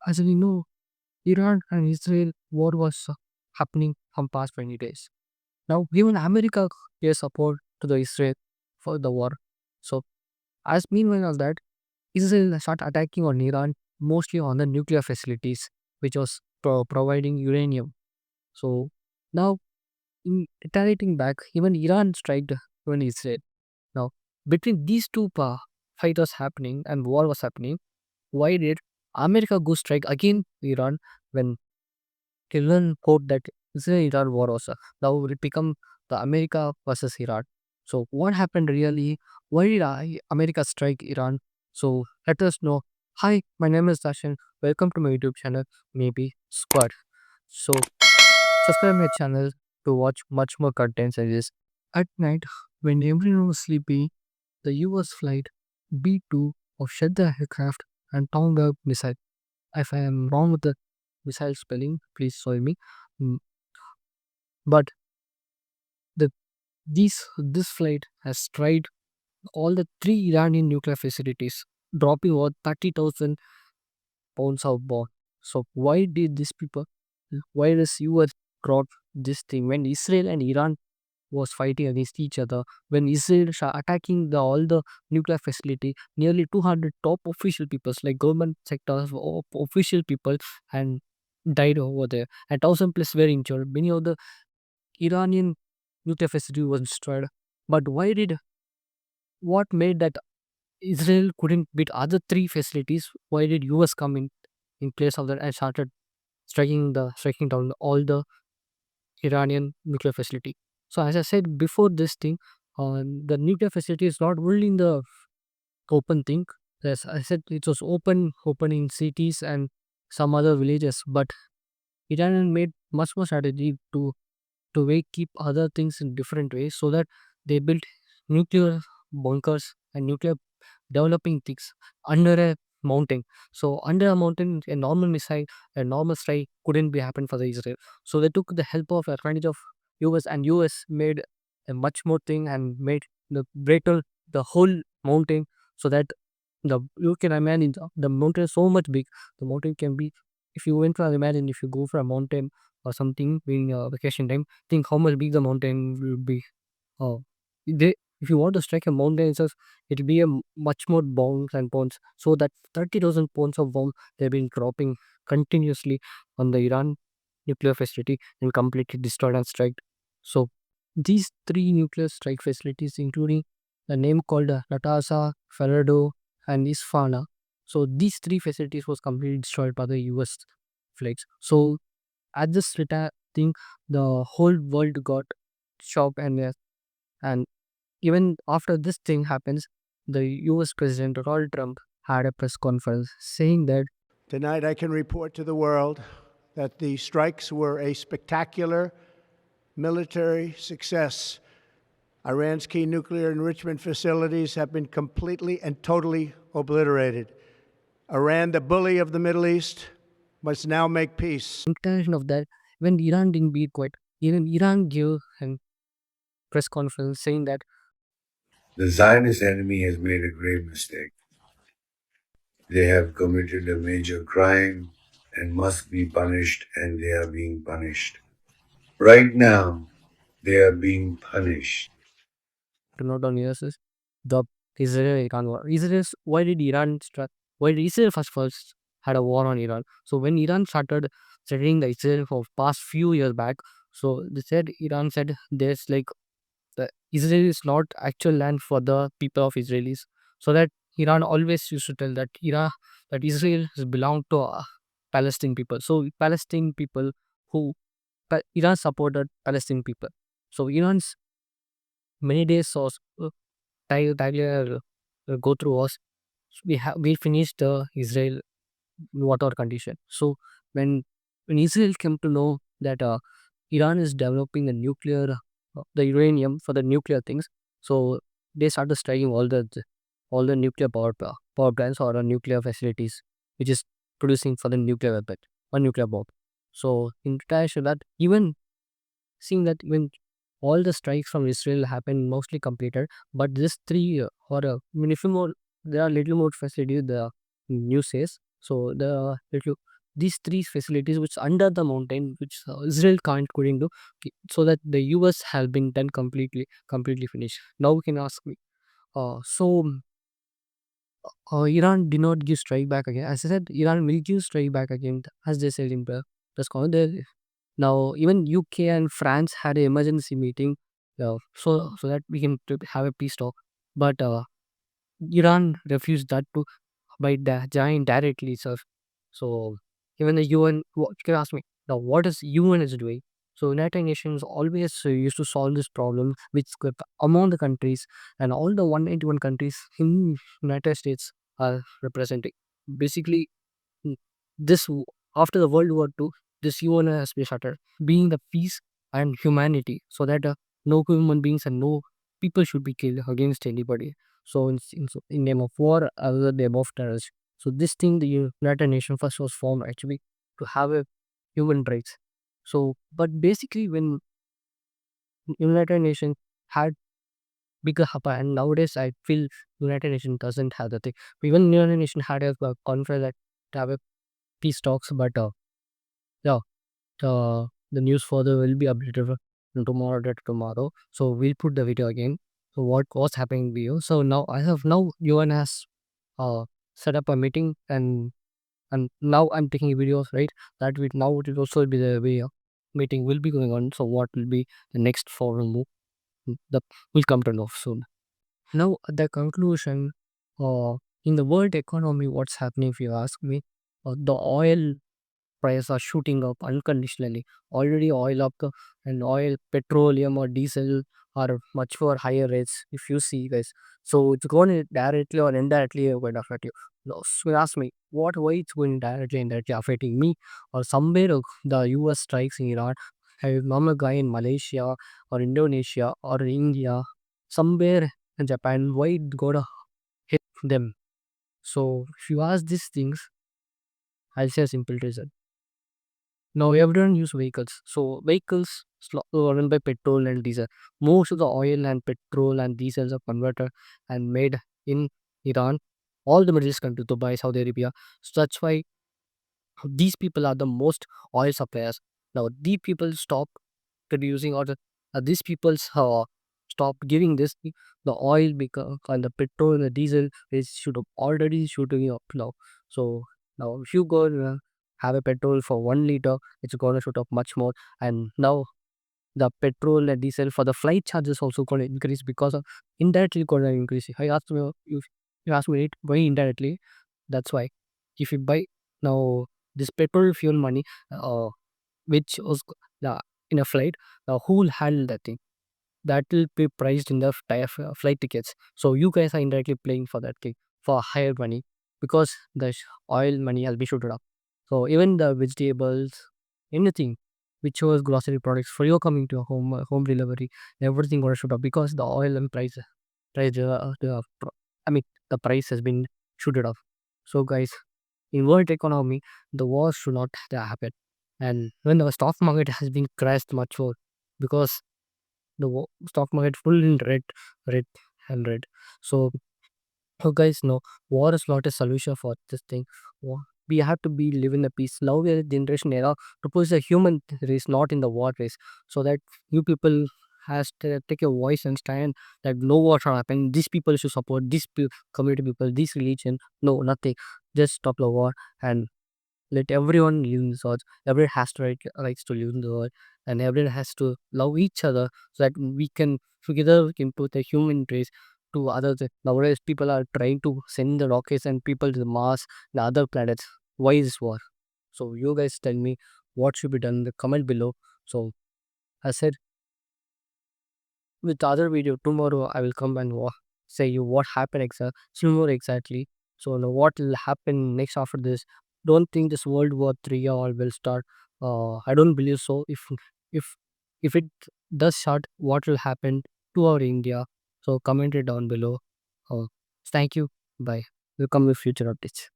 As we know, Iran and Israel war was happening from past 20 days. Now, even America gave support to the Israel for the war. So, as meanwhile of that, Israel start attacking on Iran, mostly on the nuclear facilities, which was providing uranium. So, now in retaliating back, even Iran striked even Israel. Now, between these two fight was happening and war was happening, why did America go strike again Iran when Iran quote that Israel-Iran war was now it become the America versus Iran. So what happened really? Why did America strike Iran? So let us know. Hi, my name is Dharshan. Welcome to my YouTube channel, Maybe Squad. So subscribe my channel to watch much more content like this. At night, when everyone was sleepy, the US flight B-2 of shut the aircraft and found a missile. If I am wrong with the missile spelling, please sorry me. Mm, But the this flight has tried all the three Iranian nuclear facilities, dropping over 30,000 pounds of bomb. So why did these people? Why does US drop this thing when Israel and Iran was fighting against each other? When Israel attacking all the nuclear facility, nearly 200 top official people, like government sectors, official people, and died over there. And 1,000 plus were injured. Many of the Iranian nuclear facility was destroyed. But why did what made that Israel couldn't beat other three facilities? Why did US come in place of that and started striking down all the Iranian nuclear facility? So as I said before this thing, the nuclear facility is not only in the open thing. As I said, it was open in cities and some other villages. But Iran made much more strategy to way keep other things in different ways so that they built nuclear bunkers and nuclear developing things under a mountain. So under a mountain, a normal missile, a normal strike couldn't be happen for the Israel. So they took the help of advantage of US, and US made a much more thing and made the break the whole mountain so that you can imagine the mountain is so much big. The mountain can be, if you went for imagine if you go for a mountain or something during vacation time, think how much big the mountain will be. Oh, if you want to strike a mountain itself, it'll be a much more bombs and pounds. So that 30,000 pounds of bomb they've been dropping continuously on the Iran nuclear facility and completely destroyed and striked. So these three nuclear strike facilities, including the name called Natasha, Farado, and Isfana. So these three facilities was completely destroyed by the US flags. So at this retire thing, the whole world got shocked, and even after this thing happens, the US President Donald Trump had a press conference saying that Tonight, I can report to the world that the strikes were a spectacular military success. Iran's key nuclear enrichment facilities have been completely and totally obliterated. Iran, the bully of the Middle East, must now make peace. intention of that when Iran didn't beat quite, even Iran gave a press conference saying that The Zionist enemy has made a grave mistake. They have committed a major crime and must be punished, and they are being punished. Right now, they are being punished. to not on US is the Israel Iran war. Why did Iran start? Why did Israel first had a war on Iran? So when Iran started studying the Israel for past few years back, so they said Iran said there's like the Israel is not actual land for the people of Israelis. So that Iran always used to tell that Israel is belong to Palestinian people. So Palestinian people who Iran supported Palestinian people. So Iran's many days was Tyler go through was we finished the Israel water condition. So when when Israel came to know that Iran is developing the nuclear, the uranium for the nuclear things, so they started striking all the nuclear power plants or nuclear facilities, which is producing for the nuclear weapon or nuclear bomb. So in relation to that, even seeing that when all the strikes from Israel happened mostly completed, but this three or I mean, if you more there are little more facilities the news says. So these three facilities which under the mountain, which Israel can't couldn't do, so that the US has been done completely finished. Now we can ask me. Iran did not give strike back again. As I said, Iran will give strike back again, as they said in the call. Now, even UK and France had an emergency meeting, so that we can have a peace talk. But Iran refused that to by join directly itself. So even the UN, you can ask me now, what is UN is doing? So United Nations always used to solve this problem which among the countries, and all the 181 countries in United States are representing. Basically, Mm, this after the World War II, this UN has been started being the peace and humanity, so that no human beings and no people should be killed against anybody. So in name of war, other name of terrorism. So this thing, the United Nations first was formed actually to have a human rights. So, but basically, when United Nations had bigger hub, and nowadays I feel United Nations doesn't have the thing. Even United Nations had a conference that to have a peace talks, but yeah, the news further will be updated tomorrow that tomorrow. So we'll put the video again. So what was happening with you? So now I have now UN has uh set up a meeting, and now I'm taking videos, right? That will now it will also be the way meeting will be going on. So what will be the next forum move? That will come to know soon. Now the conclusion, uh in the world economy, what's happening if you ask me, the oil prices are shooting up unconditionally. Already oil up and oil, petroleum or diesel are much more higher rates if you see guys. So it's going to directly or indirectly going to affect you. No, so you ask me why it's going directly indirectly affecting me or somewhere the US strikes in Iran. I normal guy in Malaysia or Indonesia or India, somewhere in Japan, why it gonna hit them? So if you ask these things, I'll say a simple reason. Now everyone use vehicles. So vehicles run by petrol and diesel. Most of the oil and petrol and diesels are converted and made in Iran, all the Middle East countries, Dubai, Saudi Arabia. So that's why these people are the most oil suppliers. Now these people stop producing, or these people stop giving this the oil, because and the petrol and the diesel is should have already shooting up now. So now if you go have a petrol for 1 liter, it's gonna shoot up much more. And now the petrol and diesel for the flight charges also gonna increase, because of indirectly gonna increase. I asked me if you ask me it why indirectly. That's why if you buy now this petrol fuel money, uh, which was the in a flight, who will handle that thing? That will be priced in the flight tickets. So you guys are indirectly paying for that thing for higher money, because the oil money has been shooted up. So even the vegetables, anything which was grocery products for you coming to a home delivery, everything gonna shoot up because the oil and price I mean the price has been shooted up. So guys, in world economy, the war should not happen. And when the stock market has been crashed much more, because the stock market full in red and red. So you guys know war is not a solution for this thing. We have to be live in a peace. Now we are in the generation era to push the human race, not in the war race, so that you people has to take a voice and stand that no war shall happen. These people should support this community people, this religion. No, nothing. Just stop the war and let everyone live in the earth. Everyone has to rights to live in the earth, and everyone has to love each other, so that we can together we can put the human race to others. Nowadays, people are trying to send the rockets and people to the Mars, the other planets. Why is this war? So you guys tell me what should be done in the comment below. So I said with the other video tomorrow, I will come and say you what happened more exactly. So now what will happen next after this? Don't think this World War III all will start. I don't believe so. If if it does start, what will happen to our India? So comment it down below. Uh, Thank you. Bye. We'll come with future updates.